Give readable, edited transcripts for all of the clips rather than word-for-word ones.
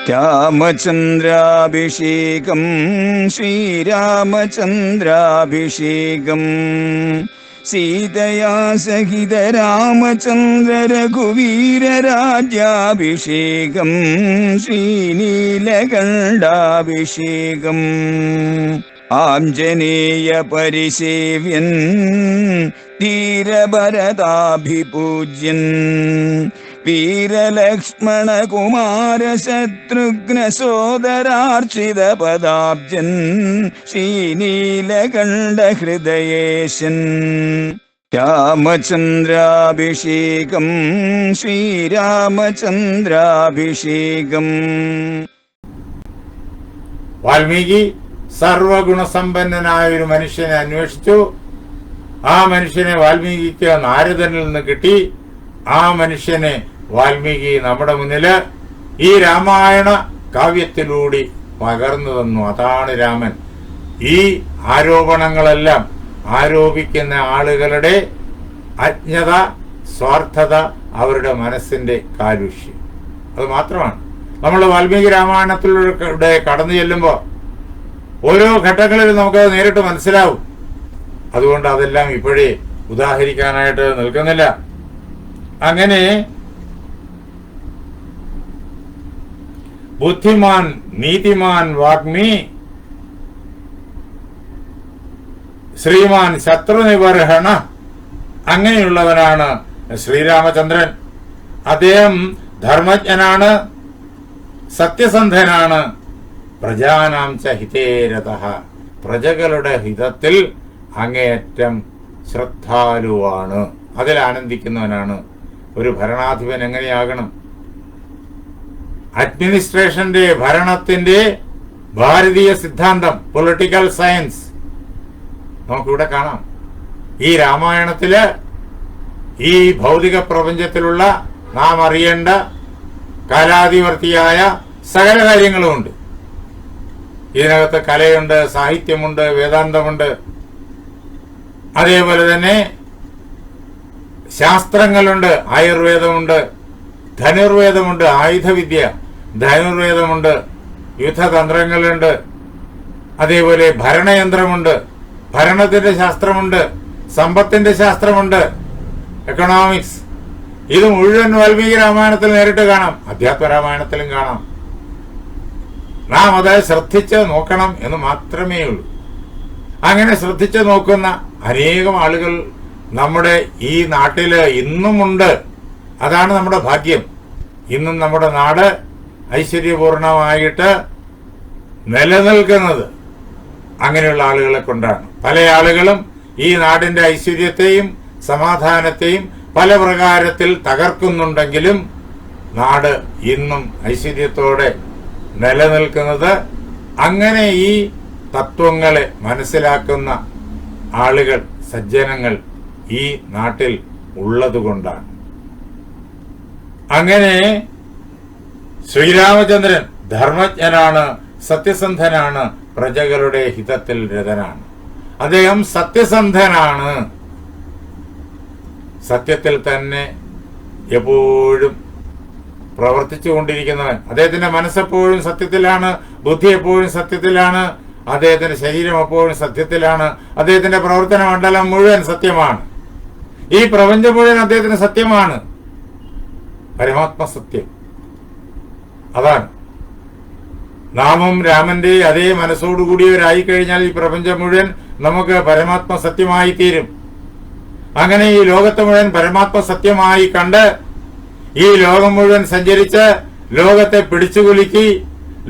രാമചന്ദ്രാഭിഷേകം ശ്രീരാമചന്ദ്രാഭിഷേകം സീതയാ സഹിത രാമചന്ദ്ര രഘുവീരരാജ്യാഭിഷേകം ശ്രീനീലകണ്ഠാഭിഷേകം ആഞ്ജനേയ പരിസേവ്യൻ ധീരഭരതാഭിപൂജ്യൻ വീരലക്ഷ്മണ കുമാര ശത്രുഘ്ന സോദരാർച്ചിത പദാബ്ജൻ ശ്രീനീലകണ്ഠ ഹൃദയേശൻ രാമചന്ദ്രാഭിഷേകം ശ്രീരാമചന്ദ്രാഭിഷേകം. വാൽമീകി സർവഗുണസമ്പന്നനായ ഒരു മനുഷ്യനെ അന്വേഷിച്ചു. ആ മനുഷ്യനെ വാൽമീകിക്ക് നാരദനിൽ നിന്ന് കിട്ടി. ആ മനുഷ്യനെ വാൽമീകി നമ്മുടെ മുന്നില് ഈ രാമായണ കാവ്യത്തിലൂടെ പകർന്നു തന്നു. അതാണ് രാമൻ. ഈ ആരോപണങ്ങളെല്ലാം ആരോപിക്കുന്ന ആളുകളുടെ അജ്ഞത, സ്വാർത്ഥത, അവരുടെ മനസ്സിന്റെ കാലുഷ്യം. അത് മാത്രമാണ്. നമ്മൾ വാൽമീകി രാമായണത്തിലൂടെ കടന്നു ചെല്ലുമ്പോൾ ഓരോ ഘട്ടങ്ങളിൽ നമുക്കത് നേരിട്ട് മനസ്സിലാവും. അതുകൊണ്ട് അതെല്ലാം ഇപ്പോഴേ ഉദാഹരിക്കാനായിട്ട് നിൽക്കുന്നില്ല. അങ്ങനെ ബുദ്ധിമാൻ നീതിമാൻ വാഗ്മി ശ്രീമാൻ ശത്രുനിബർഹണ അങ്ങനെയുള്ളവനാണ് ശ്രീരാമചന്ദ്രൻ. അദ്ദേഹം ധർമ്മജ്ഞനാണ്, സത്യസന്ധനാണ്. പ്രജാനാം ച ഹിതേരതഃ പ്രജകളുടെ ഹിതത്തിൽ അങ്ങേയറ്റം ശ്രദ്ധാലുവാണ്, അതിൽ ആനന്ദിക്കുന്നവനാണ്. ഒരു ഭരണാധിപൻ എങ്ങനെയാകണം? അഡ്മിനിസ്ട്രേഷന്റെ, ഭരണത്തിന്റെ ഭാരതീയ സിദ്ധാന്തം, പൊളിറ്റിക്കൽ സയൻസ് നമുക്കിവിടെ കാണാം. ഈ രാമായണത്തില് ഈ ഭൗതിക പ്രപഞ്ചത്തിലുള്ള നാം അറിയേണ്ട കാലാതിവർത്തിയായ സകല കാര്യങ്ങളുമുണ്ട്. ഇതിനകത്ത് കലയുണ്ട്, സാഹിത്യമുണ്ട്, വേദാന്തമുണ്ട്. അതേപോലെ തന്നെ ശാസ്ത്രങ്ങളുണ്ട്, ആയുർവേദമുണ്ട്, ധനുർവേദമുണ്ട്, ആയുധവിദ്യ, ധനുർവേദമുണ്ട്, യുദ്ധതന്ത്രങ്ങളുണ്ട്. അതേപോലെ ഭരണയന്ത്രമുണ്ട്, ഭരണത്തിന്റെ ശാസ്ത്രമുണ്ട്, സമ്പത്തിന്റെ ശാസ്ത്രമുണ്ട്, എക്കണോമിക്സ്. ഇത് മുഴുവൻ വാൽമീകി രാമായണത്തിൽ നേരിട്ട് കാണാം, അധ്യാത്മ രാമായണത്തിലും കാണാം. നാം അത് ശ്രദ്ധിച്ച് നോക്കണം എന്ന് മാത്രമേ ഉള്ളൂ. അങ്ങനെ ശ്രദ്ധിച്ച് നോക്കുന്ന അനേകം ആളുകൾ നമ്മുടെ ഈ നാട്ടില് ഇന്നുമുണ്ട്. അതാണ് നമ്മുടെ ഭാഗ്യം. ഇന്നും നമ്മുടെ നാട് ഐശ്വര്യപൂർണമായിട്ട് നിലനിൽക്കുന്നത് അങ്ങനെയുള്ള ആളുകളെ കൊണ്ടാണ്. പല ആളുകളും ഈ നാടിന്റെ ഐശ്വര്യത്തെയും സമാധാനത്തെയും പല പ്രകാരത്തിൽ തകർക്കുന്നുണ്ടെങ്കിലും നാട് ഇന്നും ഐശ്വര്യത്തോടെ നിലനിൽക്കുന്നത് അങ്ങനെ ഈ തത്വങ്ങളെ മനസ്സിലാക്കുന്ന ആളുകൾ, സജ്ജനങ്ങൾ ഈ നാട്ടിൽ ഉള്ളതുകൊണ്ടാണ്. അങ്ങനെ ശ്രീരാമചന്ദ്രൻ ധർമ്മജ്ഞനാണ്, സത്യസന്ധനാണ്, പ്രജകളുടെ ഹിതത്തിൽ രതനാണ്. അദ്ദേഹം സത്യസന്ധനാണ്, സത്യത്തിൽ തന്നെ എപ്പോഴും പ്രവർത്തിച്ചുകൊണ്ടിരിക്കുന്നവൻ. അദ്ദേഹത്തിന്റെ മനസ്സെപ്പോഴും സത്യത്തിലാണ്, ബുദ്ധി എപ്പോഴും സത്യത്തിലാണ്, അദ്ദേഹത്തിന്റെ ശരീരം എപ്പോഴും സത്യത്തിലാണ്, അദ്ദേഹത്തിന്റെ പ്രവർത്തന മണ്ഡലം മുഴുവൻ സത്യമാണ്. ഈ പ്രപഞ്ചം മുഴുവൻ അദ്ദേഹത്തിന് സത്യമാണ്, പരമാത്മസത്യം. അതാണ് നാമും രാമന്റെ അതേ മനസ്സോടുകൂടിയവരായി കഴിഞ്ഞാൽ ഈ പ്രപഞ്ചം മുഴുവൻ നമുക്ക് പരമാത്മ സത്യമായി തീരും. അങ്ങനെ ഈ ലോകത്തെ മുഴുവൻ പരമാത്മ സത്യമായി കണ്ട് ഈ ലോകം മുഴുവൻ സഞ്ചരിച്ച് ലോകത്തെ പിടിച്ചുകുലുക്കി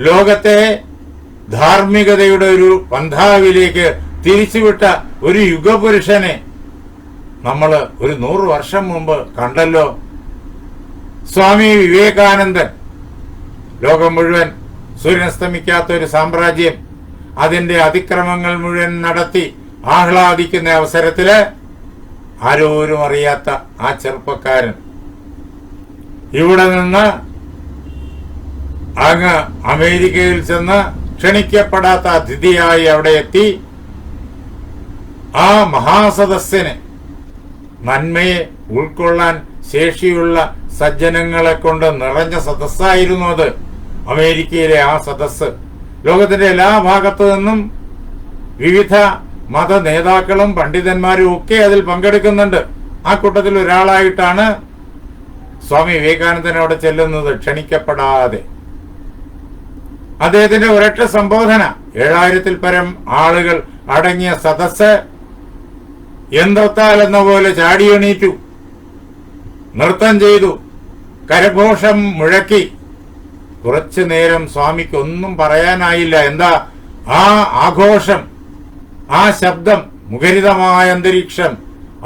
ലോകത്തെ ധാർമ്മികതയുടെ ഒരു പന്ഥാവിലേക്ക് തിരിച്ചുവിട്ട ഒരു യുഗപുരുഷനെ നമ്മൾ ഒരു 100 വർഷം മുമ്പ് കണ്ടല്ലോ. സ്വാമി വിവേകാനന്ദൻ. ലോകം മുഴുവൻ സൂര്യനസ്തമിക്കാത്ത ഒരു സാമ്രാജ്യം, അതിന്റെ അതിക്രമങ്ങൾ മുഴുവൻ നടത്തി ആഹ്ലാദിക്കുന്ന അവസരത്തില് ആരോരും അറിയാത്ത ആ ചെറുപ്പക്കാരൻ ഇവിടെ നിന്ന് അങ്ങ് അമേരിക്കയിൽ ചെന്ന് ക്ഷണിക്കപ്പെടാത്ത അതിഥിയായി അവിടെ എത്തി ആ മഹാസദസ്സിന് നന്മയെ ഉൾക്കൊള്ളാൻ ശേഷിയുള്ള സജ്ജനങ്ങളെ കൊണ്ട് നിറഞ്ഞ സദസ്സായിരുന്നു അത്. അമേരിക്കയിലെ ആ സദസ്സ്, ലോകത്തിന്റെ എല്ലാ ഭാഗത്തു നിന്നും വിവിധ മത നേതാക്കളും പണ്ഡിതന്മാരും ഒക്കെ അതിൽ പങ്കെടുക്കുന്നുണ്ട്. ആ കൂട്ടത്തിൽ ഒരാളായിട്ടാണ് സ്വാമി വിവേകാനന്ദൻ അവിടെ ചെല്ലുന്നത്, ക്ഷണിക്കപ്പെടാതെ. അദ്ദേഹത്തിന്റെ ഒരൊറ്റ സംബോധന, 7000-ൽ പരം ആളുകൾ അടങ്ങിയ സദസ്സ് യന്ത്രത്താൽ എന്ന പോലെ ചാടിയെണീറ്റു, നൃത്തം ചെയ്തു, കരഘോഷം മുഴക്കി. കുറച്ചു നേരം സ്വാമിക്ക് ഒന്നും പറയാനായില്ല. എന്താ ആ ആഘോഷം, ആ ശബ്ദം, മുഖരിതമായ അന്തരീക്ഷം,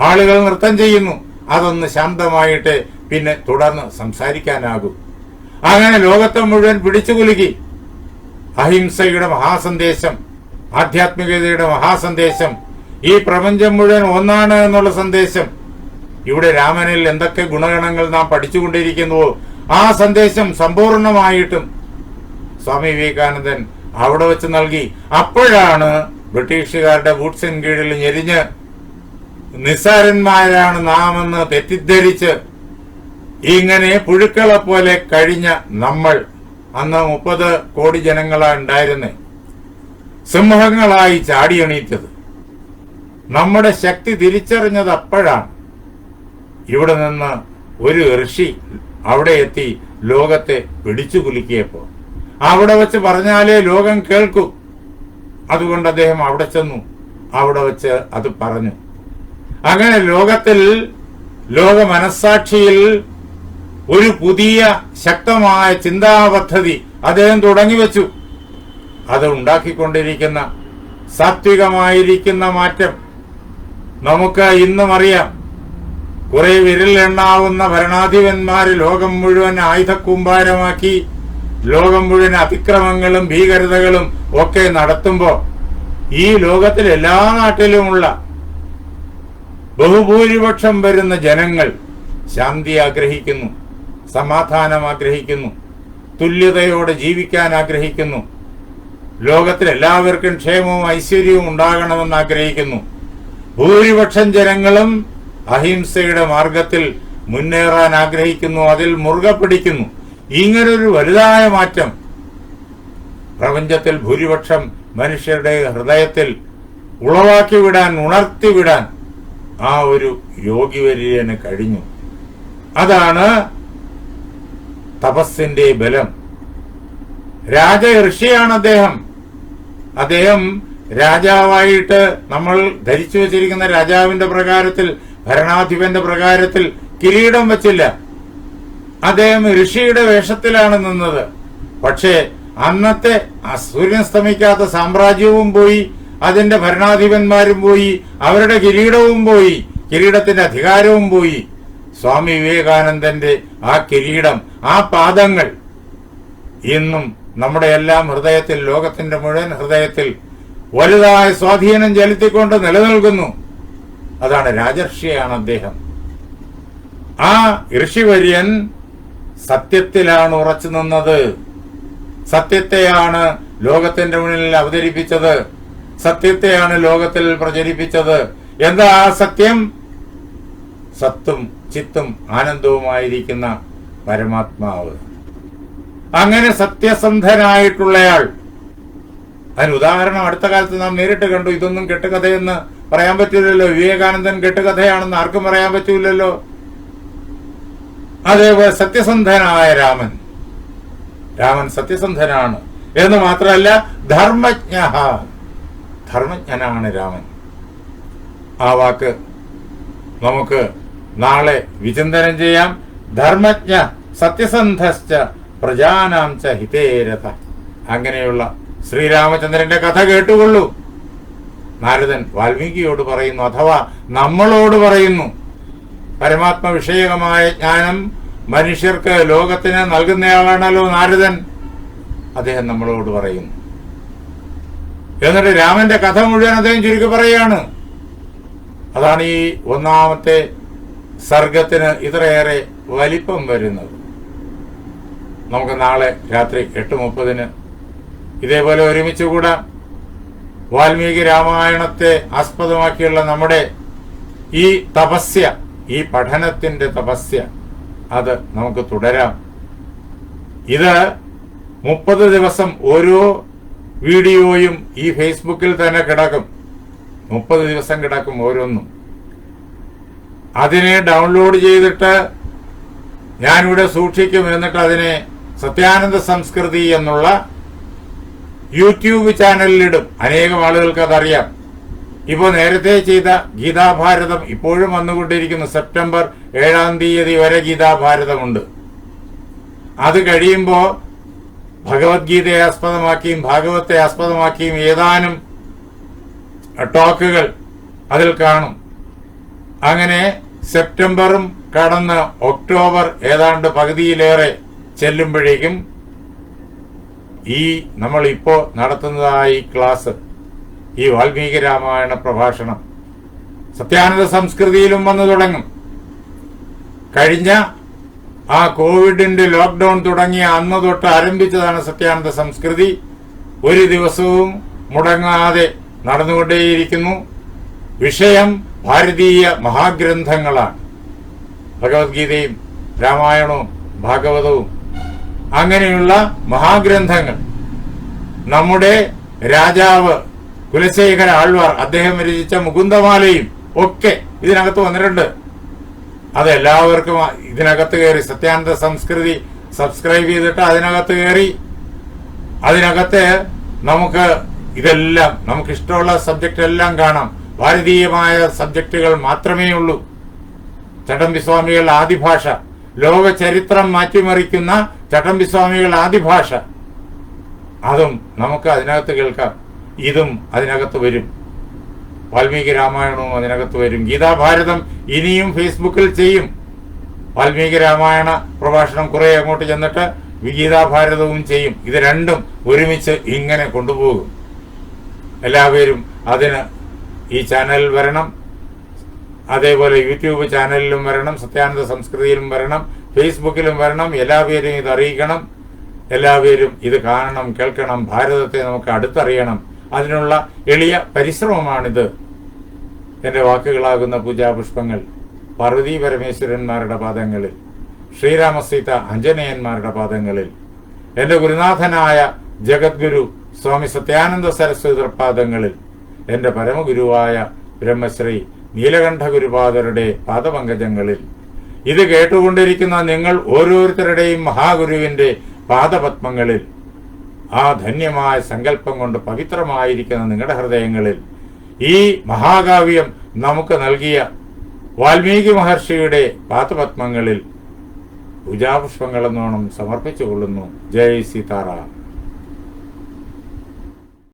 ആളുകൾ നൃത്തം ചെയ്യുന്നു, അതൊന്ന് ശാന്തമായിട്ട് പിന്നെ തുടർന്ന് സംസാരിക്കാനാകും. അങ്ങനെ ലോകത്തെ മുഴുവൻ പിടിച്ചുകുലുക്കി. അഹിംസയുടെ മഹാസന്ദേശം, ആധ്യാത്മികതയുടെ മഹാസന്ദേശം, ഈ പ്രപഞ്ചം മുഴുവൻ ഒന്നാണ് എന്നുള്ള സന്ദേശം. ഇവിടെ രാമനിൽ എന്തൊക്കെ ഗുണഗണങ്ങൾ നാം പഠിച്ചുകൊണ്ടിരിക്കുന്നുവോ ആ സന്ദേശം സമ്പൂർണമായിട്ടും സ്വാമി വിവേകാനന്ദൻ അവിടെ വെച്ച് നൽകി. അപ്പോഴാണ് ബ്രിട്ടീഷുകാരുടെ ബൂട്ട്സിന് കീഴിൽ ഞെരിഞ്ഞ് നിസ്സാരന്മാരാണ് നാം എന്ന് തെറ്റിദ്ധരിച്ച് ഇങ്ങനെ പുഴുക്കളെ പോലെ കഴിഞ്ഞ നമ്മൾ, അന്ന് 30 കോടി ജനങ്ങളാ ഉണ്ടായിരുന്നേ, സിംഹങ്ങളായി ചാടിയെണീറ്റത്. നമ്മുടെ ശക്തി തിരിച്ചറിഞ്ഞത് അപ്പോഴാണ്. ഇവിടെ നിന്ന് ഒരു ഋഷി അവിടെ എത്തി ലോകത്തെ പിടിച്ചു കുലുക്കിയപ്പോ അവിടെ വെച്ച് പറഞ്ഞാലേ ലോകം കേൾക്കൂ. അതുകൊണ്ട് അദ്ദേഹം അവിടെ ചെന്നു, അവിടെ വെച്ച് അത് പറഞ്ഞു. അങ്ങനെ ലോകത്തിൽ, ലോക മനസ്സാക്ഷിയിൽ ഒരു പുതിയ ശക്തമായ ചിന്താ പദ്ധതി അദ്ദേഹം തുടങ്ങിവെച്ചു. അത് ഉണ്ടാക്കിക്കൊണ്ടിരിക്കുന്ന സാത്വികമായിരിക്കുന്ന മാറ്റം നമുക്ക് ഇന്നും അറിയാം. കുറെ വിരലെണ്ണാവുന്ന ഭരണാധിപന്മാര് ലോകം മുഴുവൻ ആയുധക്കൂമ്പാരമാക്കി ലോകം മുഴുവൻ അതിക്രമങ്ങളും ഭീകരതകളും ഒക്കെ നടത്തുമ്പോ ഈ ലോകത്തിൽ എല്ലാ നാട്ടിലുമുള്ള ബഹുഭൂരിപക്ഷം വരുന്ന ജനങ്ങൾ ശാന്തി ആഗ്രഹിക്കുന്നു, സമാധാനം ആഗ്രഹിക്കുന്നു, തുല്യതയോടെ ജീവിക്കാൻ ആഗ്രഹിക്കുന്നു, ലോകത്തിൽ എല്ലാവർക്കും ക്ഷേമവും ഐശ്വര്യവും ഉണ്ടാകണമെന്ന് ആഗ്രഹിക്കുന്നു. ഭൂരിപക്ഷം ജനങ്ങളും അഹിംസയുടെ മാർഗത്തിൽ മുന്നേറാൻ ആഗ്രഹിക്കുന്നു, അതിൽ മുറുകെ പിടിക്കുന്നു. ഇങ്ങനൊരു വലുതായ മാറ്റം പ്രപഞ്ചത്തിൽ ഭൂരിപക്ഷം മനുഷ്യരുടെ ഹൃദയത്തിൽ ഉളവാക്കി വിടാൻ, ഉണർത്തിവിടാൻ ആ ഒരു യോഗിവര്യന് കഴിഞ്ഞു. അതാണ് തപസ്സിന്റെ ബലം. രാജ ഋഷിയാണ് അദ്ദേഹം. അദ്ദേഹം രാജാവായിട്ട് നമ്മൾ ധരിച്ചു വച്ചിരിക്കുന്ന രാജാവിന്റെ പ്രകാരത്തിൽ, ഭരണാധിപന്റെ പ്രകാരത്തിൽ കിരീടം വച്ചില്ല. അദ്ദേഹം ഋഷിയുടെ വേഷത്തിലാണ് നിന്നത്. പക്ഷേ അന്നത്തെ സൂര്യൻ സ്തമിക്കാത്ത സാമ്രാജ്യവും പോയി, അതിന്റെ ഭരണാധിപന്മാരും പോയി, അവരുടെ കിരീടവും പോയി, കിരീടത്തിന്റെ അധികാരവും പോയി. സ്വാമി വിവേകാനന്ദന്റെ ആ കിരീടം, ആ പാദങ്ങൾ ഇന്നും നമ്മുടെ എല്ലാം ഹൃദയത്തിൽ, ലോകത്തിന്റെ മുഴുവൻ ഹൃദയത്തിൽ വലുതായ സ്വാധീനം ചെലുത്തിക്കൊണ്ട് നിലനിൽക്കുന്നു. അതാണ് രാജർഷിയാണ് അദ്ദേഹം. ആ ഋഷിവര്യൻ സത്യത്തിലാണ് ഉറച്ചു നിന്നത്. സത്യത്തെയാണ് ലോകത്തിന്റെ മുന്നിൽ അവതരിപ്പിച്ചത്. സത്യത്തെയാണ് ലോകത്തിൽ പ്രചരിപ്പിച്ചത്. എന്താ ആ സത്യം? സത്തും ചിത്തും ആനന്ദവുമായിരിക്കുന്ന പരമാത്മാവ്. അങ്ങനെ സത്യസന്ധനായിട്ടുള്ളയാൾ. അതിന് ഉദാഹരണം അടുത്ത കാലത്ത് നാം നേരിട്ട് കണ്ടു. ഇതൊന്നും കെട്ടുകഥയെന്ന് പറയാൻ പറ്റില്ലല്ലോ. വിവേകാനന്ദൻ കെട്ടുകഥയാണെന്ന് ആർക്കും പറയാൻ പറ്റൂലല്ലോ. അതേപോലെ സത്യസന്ധനായ രാമൻ സത്യസന്ധനാണ് എന്ന് മാത്രമല്ല ധർമ്മജ്ഞനാണ് രാമൻ. ആ വാക്ക് നമുക്ക് നാളെ വിചിന്തനം ചെയ്യാം. ധർമ്മജ്ഞ സത്യസന്ധശ്ച പ്രജാനാം ച ഹിതേരഥ. അങ്ങനെയുള്ള ശ്രീരാമചന്ദ്രന്റെ കഥ കേട്ടുകൊള്ളൂ. നാരദൻ വാൽമീകിയോട് പറയുന്നു, അഥവാ നമ്മളോട് പറയുന്നു. പരമാത്മ വിഷയകമായ ജ്ഞാനം മനുഷ്യർക്ക്, ലോകത്തിന് നൽകുന്നയാളാണല്ലോ നാരദൻ. അദ്ദേഹം നമ്മളോട് പറയുന്നു. എന്നിട്ട് രാമന്റെ കഥ മുഴുവൻ അദ്ദേഹം ചുരുക്കി പറയാണ്. അതാണ് ഈ 1-ാമത്തെ സർഗത്തിന് ഇത്രയേറെ വലിപ്പം വരുന്നത്. നമുക്ക് നാളെ രാത്രി 8:30 ഇതേപോലെ ഒരുമിച്ച് കൂടാം. വാൽമീകി രാമായണത്തെ ആസ്പദമാക്കിയുള്ള നമ്മുടെ ഈ തപസ്യ, ഈ പഠനത്തിന്റെ തപസ്യ, അത് നമുക്ക് തുടരാം. ഇത് 30 ദിവസം ഓരോ വീഡിയോയും ഈ ഫേസ്ബുക്കിൽ തന്നെ കിടക്കും. 30 ദിവസം കിടക്കും ഓരോന്നും. അതിനെ ഡൗൺലോഡ് ചെയ്തിട്ട് ഞാനിവിടെ സൂക്ഷിക്കും. എന്നിട്ട് അതിനെ സത്യാനന്ദ സംസ്കൃതി എന്നുള്ള യൂട്യൂബ് ചാനലിലിടും. അനേകം ആളുകൾക്ക് അതറിയാം. ഇപ്പോൾ നേരത്തെ ചെയ്ത ഗീതാഭാരതം ഇപ്പോഴും വന്നുകൊണ്ടിരിക്കുന്നു. സെപ്റ്റംബർ 7-ാം തീയതി വരെ ഗീതാഭാരതമുണ്ട്. അത് കഴിയുമ്പോൾ ഭഗവത്ഗീതയെ ആസ്പദമാക്കിയും ഭാഗവത്തെ ആസ്പദമാക്കിയും ഏതാനും ടോക്കുകൾ അതിൽ കാണും. അങ്ങനെ സെപ്റ്റംബറും കടന്ന് ഒക്ടോബർ ഏതാണ്ട് പകുതിയിലേറെ ചെല്ലുമ്പോഴേക്കും ഈ നമ്മൾ ഇപ്പോ നടത്തുന്നതായി ക്ലാസ്, ഈ വാൽമീകി രാമായണ പ്രഭാഷണം സത്യാനന്ദ സംസ്കൃതിയിലും വന്നു തുടങ്ങും. കഴിഞ്ഞ ആ കോവിഡിന്റെ ലോക്ക്ഡൌൺ തുടങ്ങിയ അന്ന് തൊട്ട് ആരംഭിച്ചതാണ് സത്യാനന്ദ സംസ്കൃതി. ഒരു ദിവസവും മുടങ്ങാതെ നടന്നുകൊണ്ടേയിരിക്കുന്നു. വിഷയം ഭാരതീയ മഹാഗ്രന്ഥങ്ങളാണ്. ഭഗവത്ഗീതയും രാമായണവും ഭാഗവതവും അങ്ങനെയുള്ള മഹാഗ്രന്ഥങ്ങൾ. നമ്മുടെ രാജാവ് കുലശേഖര ആൾവാർ അദ്ദേഹം രചിച്ച മുകുന്ദമാലയും ഒക്കെ ഇതിനകത്ത് വന്നിട്ടുണ്ട്. അതെല്ലാവർക്കും ഇതിനകത്ത് കയറി സത്യാനന്ദ സംസ്കൃതി സബ്സ്ക്രൈബ് ചെയ്തിട്ട് അതിനകത്ത് കയറി അതിനകത്ത് നമുക്ക് ഇതെല്ലാം നമുക്കിഷ്ടമുള്ള സബ്ജക്റ്റ് എല്ലാം കാണാം. ഭാരതീയമായ സബ്ജക്റ്റുകൾ മാത്രമേ ഉള്ളൂ. ചട്ടമ്പിസ്വാമികളുടെ ആദിഭാഷ, ലോക ചരിത്രം മാറ്റിമറിക്കുന്ന ചട്ടമ്പിസ്വാമികളുടെ ആദിഭാഷ, അതും നമുക്ക് അതിനകത്ത് കേൾക്കാം. ഇതും അതിനകത്ത് വരും. വാൽമീകി രാമായണവും അതിനകത്ത് വരും. ഗീതാഭാരതം ഇനിയും ഫേസ്ബുക്കിൽ ചെയ്യും. വാൽമീകി രാമായണ പ്രഭാഷണം കുറെ അങ്ങോട്ട് ചെന്നിട്ട് ഗീതാഭാരതവും ചെയ്യും. ഇത് രണ്ടും ഒരുമിച്ച് ഇങ്ങനെ കൊണ്ടുപോകും. എല്ലാവരും അതിന് ഈ ചാനലിൽ വരണം. അതേപോലെ യൂട്യൂബ് ചാനലിലും വരണം, സത്യാനന്ദ സംസ്കൃതിയിലും വരണം, ഫേസ്ബുക്കിലും വരണം. എല്ലാവരും ഇത് അറിയിക്കണം. എല്ലാവരും ഇത് കാണണം, കേൾക്കണം. ഭാരതത്തെ നമുക്ക് അടുത്തറിയണം. അതിനുള്ള എളിയ പരിശ്രമമാണിത്. എന്റെ വാക്കുകളാകുന്ന പൂജാപുഷ്പങ്ങൾ പാർവതി പരമേശ്വരന്മാരുടെ പാദങ്ങളിൽ, ശ്രീരാമസീത അഞ്ജനേയന്മാരുടെ പാദങ്ങളിൽ, എന്റെ ഗുരുനാഥനായ ജഗദ്ഗുരു സ്വാമി സത്യാനന്ദ സരസ്വതി പാദങ്ങളിൽ, എന്റെ പരമഗുരുവായ ബ്രഹ്മശ്രീ നീലകണ്ഠ ഗുരുപാദരുടെ പാദപങ്കജങ്ങളിൽ, ഇത് കേട്ടുകൊണ്ടിരിക്കുന്ന നിങ്ങൾ ഓരോരുത്തരുടെയും മഹാഗുരുവിന്റെ പാദപത്മങ്ങളിൽ, ആ ധന്യമായ സങ്കല്പം കൊണ്ട് പവിത്രമായിരിക്കുന്ന നിങ്ങളുടെ ഹൃദയങ്ങളിൽ ഈ മഹാകാവ്യം നമുക്ക് നൽകിയ വാൽമീകി മഹർഷിയുടെ പാദപത്മങ്ങളിൽ പൂജാപുഷ്പങ്ങളെന്നോണം സമർപ്പിച്ചുകൊള്ളുന്നു. ജയ് സീതാറാം.